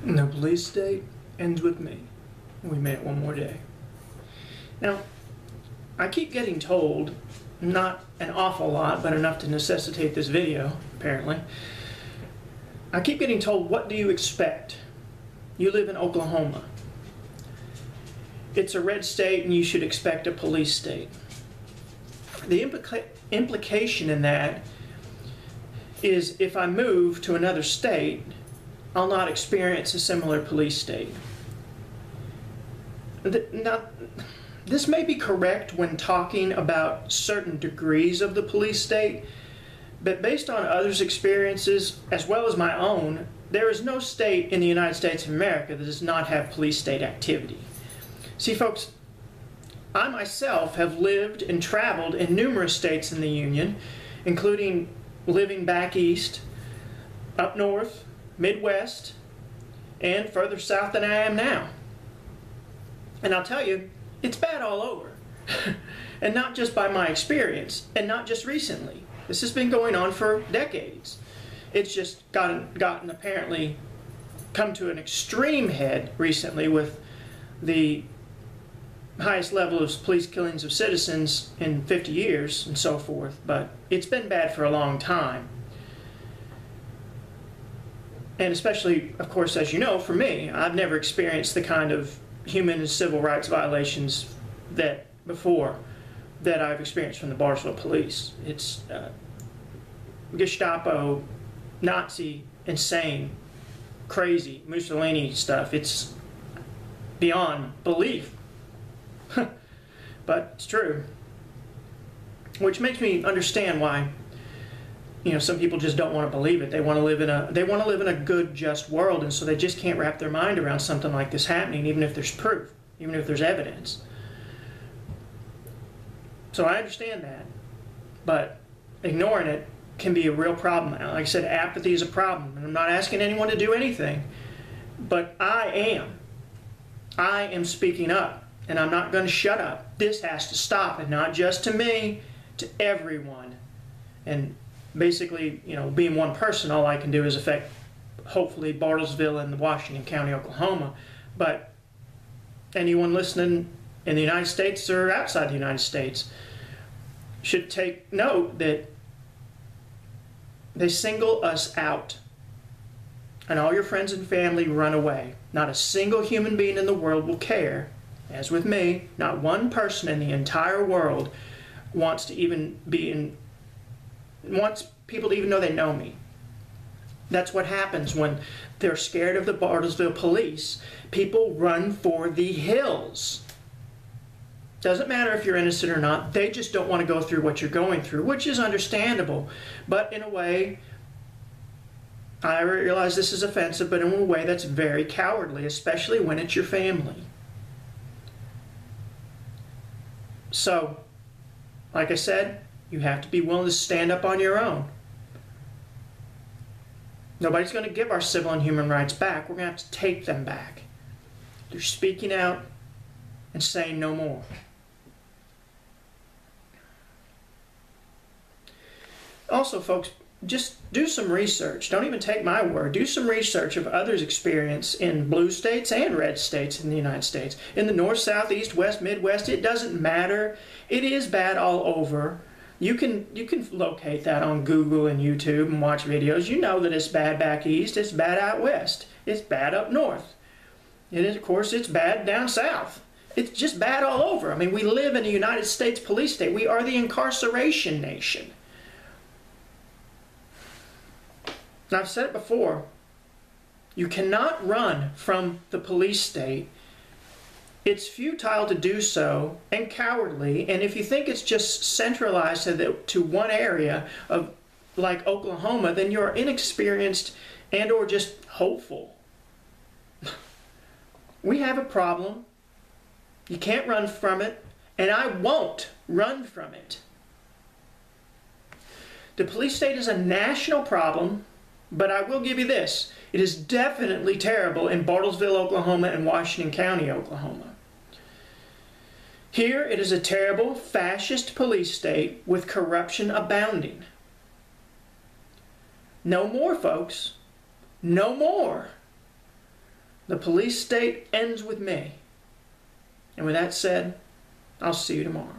No police state ends with me. We made it one more day. Now, I keep getting told, not an awful lot, but enough to necessitate this video, apparently. I keep getting told, what do you expect? You live in Oklahoma. It's a red state and you should expect a police state. The implication in that is if I move to another state, I'll not experience a similar police state. Now, this may be correct when talking about certain degrees of the police state, but based on others' experiences, as well as my own, there is no state in the United States of America that does not have police state activity. See, folks, I myself have lived and traveled in numerous states in the Union, including living back east, up north, Midwest, and further south than I am now. And I'll tell you, it's bad all over. And not just by my experience, and not just recently. This has been going on for decades. It's just gotten apparently come to an extreme head recently with the highest level of police killings of citizens in 50 years and so forth, but it's been bad for a long time. And especially, of course, as you know, for me, I've never experienced the kind of human and civil rights violations that I've experienced from the Bartlesville police. It's Gestapo, Nazi, insane, crazy, Mussolini stuff. It's beyond belief. But it's true. Which makes me understand why, some people just don't want to believe it. They want to live in a good, just world, and so they just can't wrap their mind around something like this happening, even if there's proof, even if there's evidence. So I understand that, but ignoring it can be a real problem. Like I said, apathy is a problem, and I'm not asking anyone to do anything, but I am speaking up. And I'm not going to shut up. This has to stop, and not just to me, to everyone. And basically, being one person, all I can do is affect, hopefully, Bartlesville and Washington County, Oklahoma. But anyone listening in the United States or outside the United States should take note that they single us out. And all your friends and family run away. Not a single human being in the world will care. As with me, not one person in the entire world wants people to even know they know me. That's what happens when they're scared of the Bartlesville police. People run for the hills. Doesn't matter if you're innocent or not. They just don't want to go through what you're going through, which is understandable. But in a way, I realize this is offensive, but in a way that's very cowardly, especially when it's your family. So, like I said, you have to be willing to stand up on your own. Nobody's going to give our civil and human rights back. We're going to have to take them back. They're speaking out and saying no more. Also, folks, just do some research. Don't even take my word. Do some research of others' experience in blue states and red states in the United States. In the north, south, east, west, midwest, it doesn't matter. It is bad all over. You can locate that on Google and YouTube and watch videos. You know that it's bad back east. It's bad out west. It's bad up north. And of course, it's bad down south. It's just bad all over. I mean, we live in a United States police state. We are the incarceration nation. And I've said it before, you cannot run from the police state. It's futile to do so and cowardly, and if you think it's just centralized to one area of like Oklahoma, then you're inexperienced and or just hopeful. We have a problem. You can't run from it, and I won't run from it. The police state is a national problem. But I will give you this, it is definitely terrible in Bartlesville, Oklahoma and Washington County, Oklahoma. Here it is a terrible fascist police state with corruption abounding. No more, folks. No more. The police state ends with me. And with that said, I'll see you tomorrow.